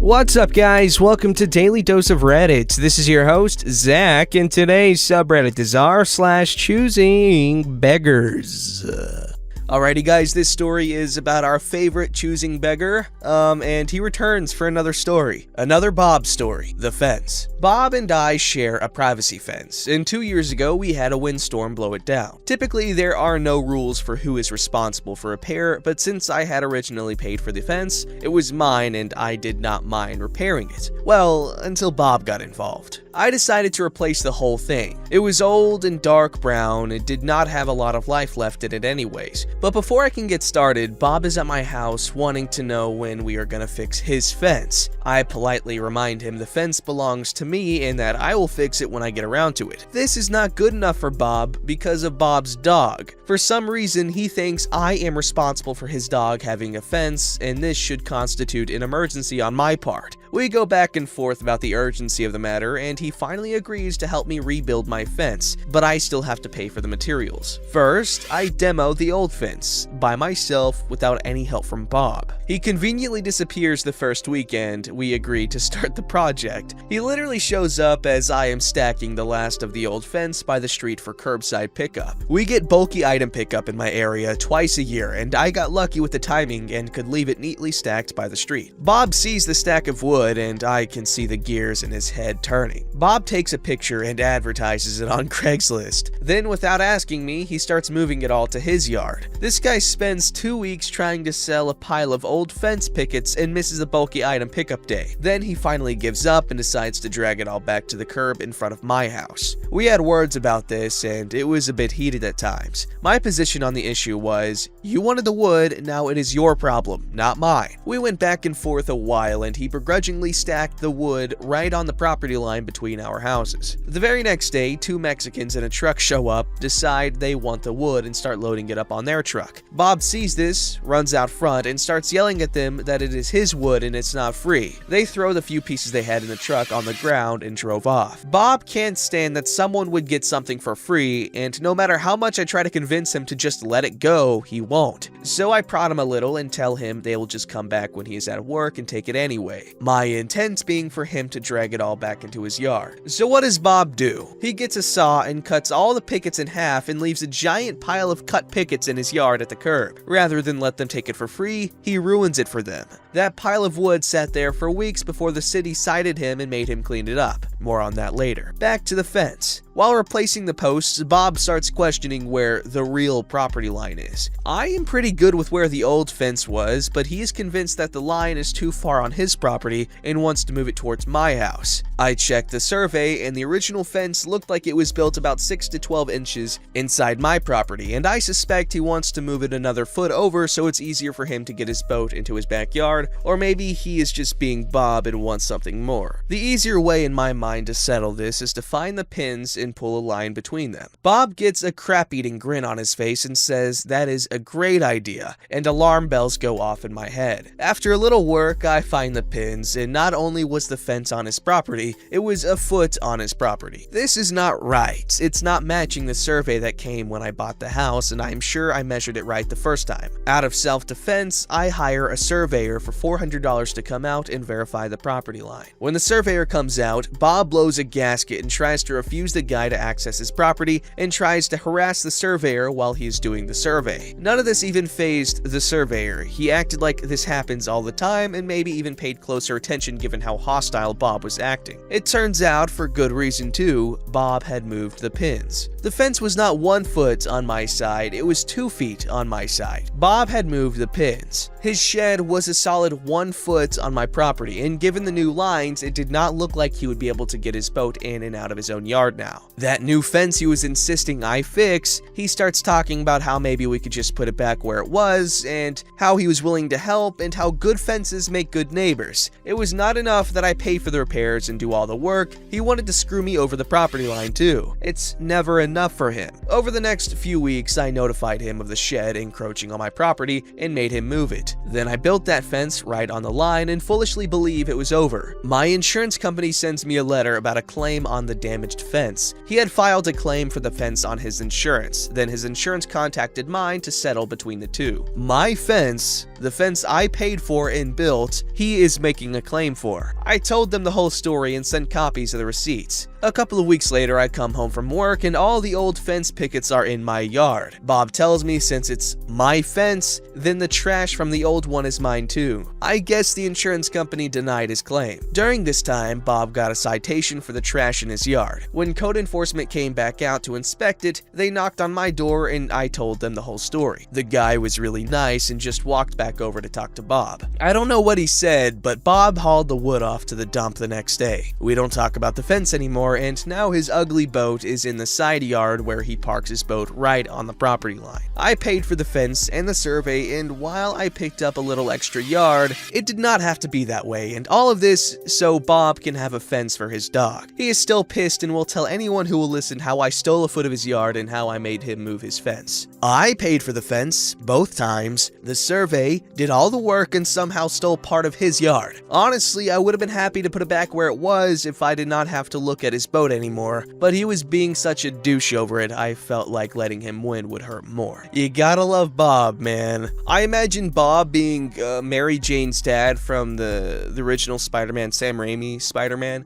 What's up, guys? Welcome to Daily Dose of Reddit. This is your host, Zach, and today's subreddit is r/ChoosingBeggars. Alrighty, guys, this story is about our favorite choosing beggar, and he returns for another story. Another Bob story, the fence. Bob and I share a privacy fence, and 2 years ago we had a windstorm blow it down. Typically, there are no rules for who is responsible for repair, but since I had originally paid for the fence, it was mine and I did not mind repairing it. Well, until Bob got involved. I decided to replace the whole thing. It was old and dark brown, it did not have a lot of life left in it anyways. But before I can get started, Bob is at my house wanting to know when we are gonna fix his fence. I politely remind him the fence belongs to me and that I will fix it when I get around to it. This is not good enough for Bob because of Bob's dog. For some reason, he thinks I am responsible for his dog having a fence, and this should constitute an emergency on my part. We go back and forth about the urgency of the matter, and he finally agrees to help me rebuild my fence, but I still have to pay for the materials. First, I demo the old fence by myself without any help from Bob. He conveniently disappears the first weekend we agree to start the project. He literally shows up as I am stacking the last of the old fence by the street for curbside pickup. We get bulky item pickup in my area twice a year, and I got lucky with the timing and could leave it neatly stacked by the street. Bob sees the stack of wood, and I can see the gears in his head turning. Bob takes a picture and advertises it on Craigslist. Then, without asking me, he starts moving it all to his yard. This guy spends 2 weeks trying to sell a pile of old fence pickets and misses a bulky item pickup day. Then he finally gives up and decides to drag it all back to the curb in front of my house. We had words about this, and it was a bit heated at times. My position on the issue was, you wanted the wood, now it is your problem, not mine. We went back and forth a while, and he begrudgingly stacked the wood right on the property line between our houses. The very next day, 2 Mexicans in a truck show up, decide they want the wood, and start loading it up on their truck. Bob sees this, runs out front, and starts yelling at them that it is his wood and it's not free. They throw the few pieces they had in the truck on the ground and drove off. Bob can't stand that someone would get something for free, and no matter how much I try to convince him to just let it go, he won't. So I prod him a little and tell him they will just come back when he is at work and take it anyway. My intent being for him to drag it all back into his yard. So what does Bob do? He gets a saw and cuts all the pickets in half and leaves a giant pile of cut pickets in his yard at the curb. Rather than let them take it for free, he ruins it for them. That pile of wood sat there for weeks before the city cited him and made him clean it up. More on that later. Back to the fence. While replacing the posts, Bob starts questioning where the real property line is. I am pretty good with where the old fence was, but he is convinced that the line is too far on his property and wants to move it towards my house. I checked the survey, and the original fence looked like it was built about 6 to 12 inches inside my property, and I suspect he wants to move it another foot over so it's easier for him to get his boat into his backyard, or maybe he is just being Bob and wants something more. The easier way in my mind to settle this is to find the pins and pull a line between them. Bob gets a crap-eating grin on his face and says that is a great idea, and alarm bells go off in my head. After a little work, I find the pins, and not only was the fence on his property, it was a foot on his property. This is not right. It's not matching the survey that came when I bought the house, and I'm sure I measured it right the first time. Out of self-defense, I hire a surveyor for $400 to come out and verify the property line. When the surveyor comes out, Bob blows a gasket and tries to refuse the guy to access his property and tries to harass the surveyor while he is doing the survey. None of this even fazed the surveyor. He acted like this happens all the time and maybe even paid closer attention given how hostile Bob was acting. It turns out, for good reason too, Bob had moved the pins. The fence was not 1 foot on my side, it was 2 feet on my side. Bob had moved the pins. His shed was a solid 1 foot on my property, and given the new lines, it did not look like he would be able to get his boat in and out of his own yard now. That new fence he was insisting I fix, he starts talking about how maybe we could just put it back where it was, and how he was willing to help, and how good fences make good neighbors. It was not enough that I pay for the repairs and do all the work, he wanted to screw me over the property line too. It's never enough for him. Over the next few weeks, I notified him of the shed encroaching on my property and made him move it. Then I built that fence months, right on the line, and foolishly believe it was over. My insurance company sends me a letter about a claim on the damaged fence. He had filed a claim for the fence on his insurance, then his insurance contacted mine to settle between the two. My fence, the fence I paid for and built, he is making a claim for. I told them the whole story and sent copies of the receipts. A couple of weeks later, I come home from work and all the old fence pickets are in my yard. Bob tells me since it's my fence, then the trash from the old one is mine too. I guess the insurance company denied his claim. During this time, Bob got a citation for the trash in his yard. When code enforcement came back out to inspect it, they knocked on my door and I told them the whole story. The guy was really nice and just walked back over to talk to Bob. I don't know what he said, but Bob hauled the wood off to the dump the next day. We don't talk about the fence anymore, and now his ugly boat is in the side yard where he parks his boat right on the property line. I paid for the fence and the survey, and while I picked up a little extra yard, it did not have to be that way, and all of this so Bob can have a fence for his dog. He is still pissed and will tell anyone who will listen how I stole a foot of his yard and how I made him move his fence. I paid for the fence both times, the survey, did all the work, and somehow stole part of his yard. Honestly, I would have been happy to put it back where it was if I did not have to look at his boat anymore, but he was being such a douche over it, I felt like letting him win would hurt more. You gotta love Bob, man. I imagine Bob being Mary Jane's dad from the original Spider-Man, Sam Raimi Spider-Man.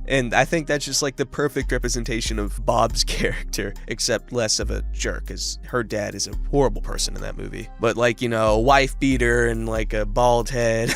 And I think that's just like the perfect representation of Bob's character, except less of a jerk, because her dad is a horrible person in that movie. But like, you know, a wife beater and like a bald head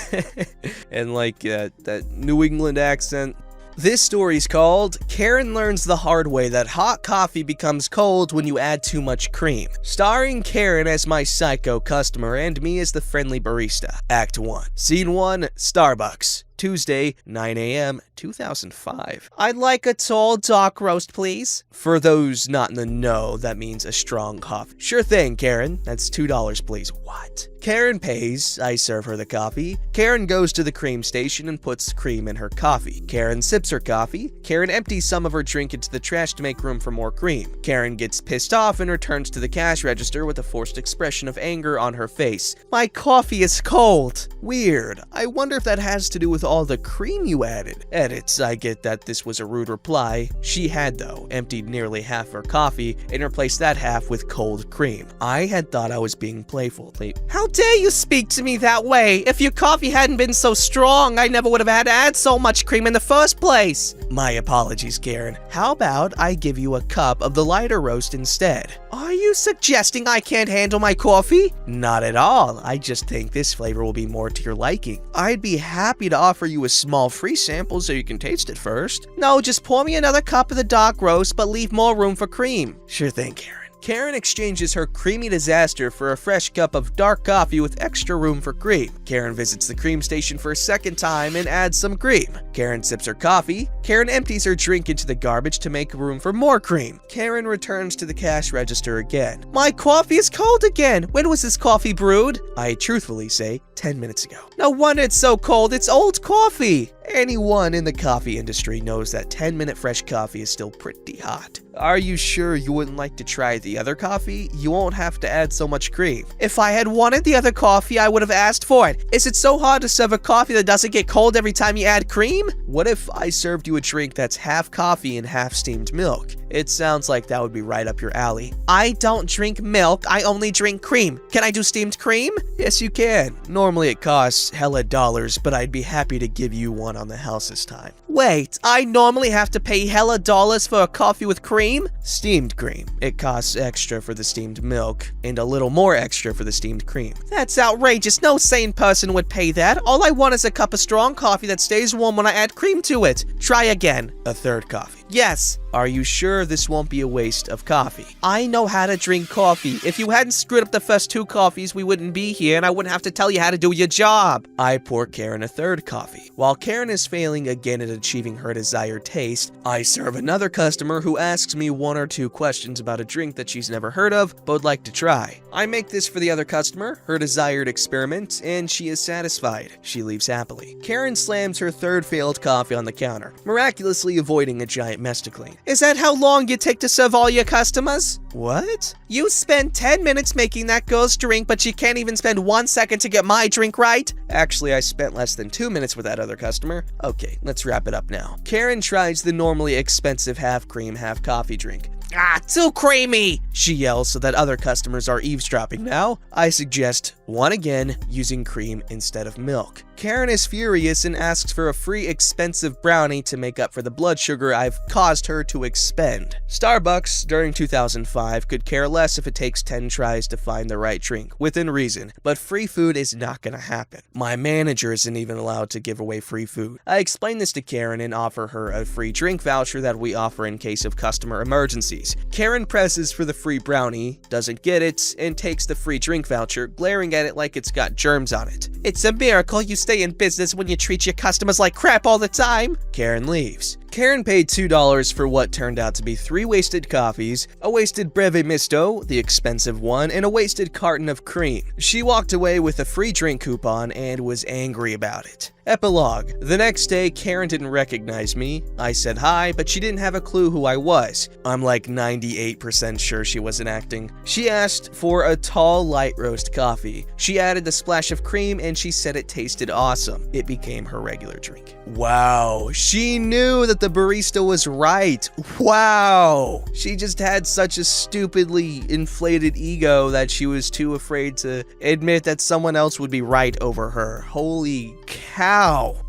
and like that New England accent. This story's called Karen Learns the Hard Way That Hot Coffee Becomes Cold When You Add Too Much Cream. Starring Karen as my psycho customer and me as the friendly barista. Act 1. Scene 1, Starbucks. Tuesday, 9 a.m., 2005. I'd like a tall dark roast, please. For those not in the know, that means a strong coffee. Sure thing, Karen. That's $2, please. What? Karen pays. I serve her the coffee. Karen goes to the cream station and puts cream in her coffee. Karen sips her coffee. Karen empties some of her drink into the trash to make room for more cream. Karen gets pissed off and returns to the cash register with a forced expression of anger on her face. My coffee is cold. Weird. I wonder if that has to do with all the cream you added. Edits, I get that this was a rude reply. She had, though, emptied nearly half her coffee and replaced that half with cold cream. I had thought I was being playful. How dare you speak to me that way? If your coffee hadn't been so strong, I never would have had to add so much cream in the first place. My apologies, Karen. How about I give you a cup of the lighter roast instead? Are you suggesting I can't handle my coffee? Not at all. I just think this flavor will be more to your liking. I'd be happy to offer you a small free sample so you can taste it first. No, just pour me another cup of the dark roast, but leave more room for cream. Sure thing, Karen. Karen exchanges her creamy disaster for a fresh cup of dark coffee with extra room for cream. Karen visits the cream station for a second time and adds some cream. Karen sips her coffee. Karen empties her drink into the garbage to make room for more cream. Karen returns to the cash register again. My coffee is cold again. When was this coffee brewed? I truthfully say 10 minutes ago. No wonder it's so cold. It's old coffee. Anyone in the coffee industry knows that 10-minute fresh coffee is still pretty hot. Are you sure you wouldn't like to try the other coffee? You won't have to add so much cream. If I had wanted the other coffee, I would have asked for it. Is it so hard to serve a coffee that doesn't get cold every time you add cream? What if I served you a drink that's half coffee and half steamed milk? It sounds like that would be right up your alley. I don't drink milk, I only drink cream. Can I do steamed cream? Yes, you can. Normally it costs hella dollars, but I'd be happy to give you one on the house this time. Wait, I normally have to pay hella dollars for a coffee with cream? Steamed cream. It costs extra for the steamed milk, and a little more extra for the steamed cream. That's outrageous. No sane person would pay that. All I want is a cup of strong coffee that stays warm when I add cream to it. Try again. A third coffee. Yes. Are you sure this won't be a waste of coffee? I know how to drink coffee. If you hadn't screwed up the first two coffees, we wouldn't be here and I wouldn't have to tell you how to do your job. I pour Karen a third coffee. While Karen is failing again at achieving her desired taste, I serve another customer who asks me one or two questions about a drink that she's never heard of but would like to try. I make this for the other customer, her desired experiment, and she is satisfied. She leaves happily. Karen slams her third failed coffee on the counter, miraculously avoiding a giant giant mess to clean. Is that how long you take to serve all your customers? What? You spend 10 minutes making that girl's drink, but you can't even spend 1 second to get my drink right? Actually, I spent less than 2 minutes with that other customer. Okay, let's wrap it up now. Karen tries the normally expensive half cream, half coffee drink. Ah, too creamy! She yells so that other customers are eavesdropping now. I suggest, one again, using cream instead of milk. Karen is furious and asks for a free expensive brownie to make up for the blood sugar I've caused her to expend. Starbucks, during 2005, could care less if it takes 10 tries to find the right drink, within reason, but free food is not gonna happen. My manager isn't even allowed to give away free food. I explain this to Karen and offer her a free drink voucher that we offer in case of customer emergencies. Karen presses for the free brownie, doesn't get it, and takes the free drink voucher, glaring at it like it's got germs on it. It's a miracle you stay in business when you treat your customers like crap all the time. Karen leaves. Karen paid $2 for what turned out to be 3 wasted coffees, a wasted Breve Misto, the expensive one, and a wasted carton of cream. She walked away with a free drink coupon and was angry about it. Epilogue. The next day, Karen didn't recognize me. I said hi, but she didn't have a clue who I was. I'm like 98% sure she wasn't acting. She asked for a tall, light roast coffee. She added a splash of cream and she said it tasted awesome. It became her regular drink. Wow, she knew that the barista was right. Wow. She just had such a stupidly inflated ego that she was too afraid to admit that someone else would be right over her. Holy cow.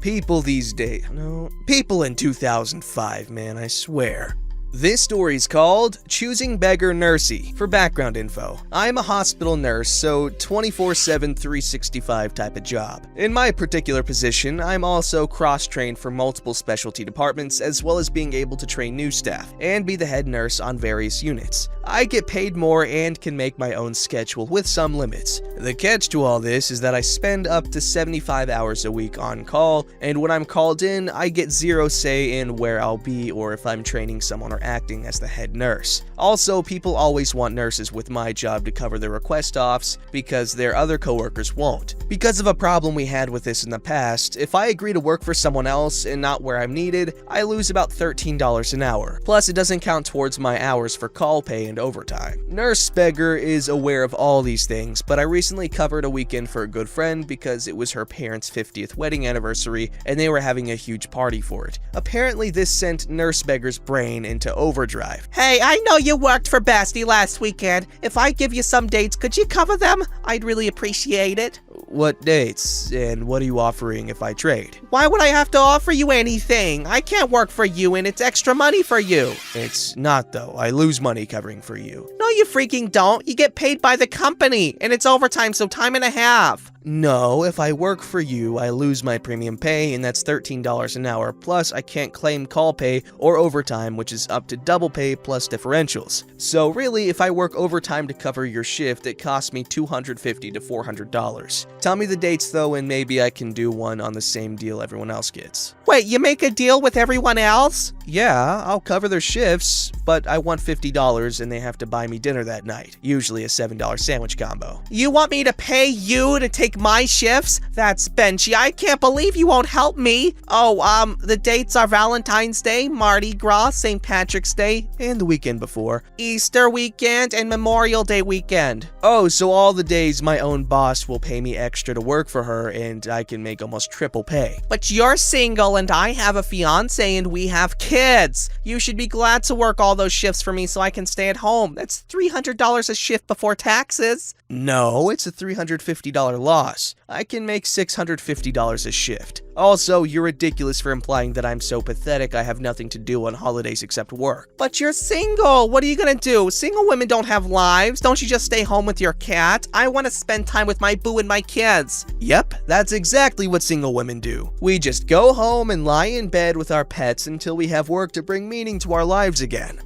People these days. No, people in 2005, man, I swear. This story's called Choosing Beggar Nursey. For background info, I'm a hospital nurse, so 24/7, 365 type of job. In my particular position, I'm also cross-trained for multiple specialty departments, as well as being able to train new staff and be the head nurse on various units. I get paid more and can make my own schedule with some limits. The catch to all this is that I spend up to 75 hours a week on call, and when I'm called in, I get zero say in where I'll be or if I'm training someone or acting as the head nurse. Also, people always want nurses with my job to cover their request offs because their other coworkers won't. Because of a problem we had with this in the past, if I agree to work for someone else and not where I'm needed, I lose about $13 an hour. Plus, it doesn't count towards my hours for call pay and overtime. Nurse Beggar is aware of all these things, but I recently covered a weekend for a good friend because it was her parents' 50th wedding anniversary and they were having a huge party for it. Apparently, this sent Nurse Beggar's brain into overdrive. Hey, I know you worked for Basti last weekend. If I give you some dates, could you cover them? I'd really appreciate it. What dates? And what are you offering if I trade? Why would I have to offer you anything? I can't work for you and it's extra money for you. It's not though. I lose money covering for you. No, you freaking don't. You get paid by the company and it's overtime, so time and a half. No, if I work for you, I lose my premium pay and that's $13 an hour. Plus, I can't claim call pay or overtime, which is up to double pay plus differentials. So really, if I work overtime to cover your shift, it costs me $250 to $400. Tell me the dates though, and maybe I can do one on the same deal everyone else gets. Wait, you make a deal with everyone else? Yeah, I'll cover their shifts, but I want $50 and they have to buy me dinner that night. Usually a $7 sandwich combo. You want me to pay you to take my shifts? That's benchy. I can't believe you won't help me. Oh, the dates are Valentine's Day, Mardi Gras, St. Patrick's Day, and the weekend before. Easter weekend and Memorial Day weekend. Oh, so all the days my own boss will pay me extra to work for her and I can make almost triple pay. But you're single and I have a fiance and we have kids. You should be glad to work all those shifts for me so I can stay at home. That's $300 a shift before taxes. No, it's a $350 loss. I can make $650 a shift. Also, you're ridiculous for implying that I'm so pathetic I have nothing to do on holidays except work. But you're single. What are you gonna do? Single women don't have lives. Don't you just stay home with your cat? I want to spend time with my boo and my kids. Yep, that's exactly what single women do. We just go home and lie in bed with our pets until we have work to bring meaning to our lives again.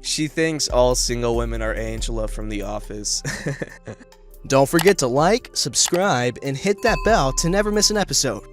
She thinks all single women are Angela from The Office. Don't forget to like, subscribe, and hit that bell to never miss an episode.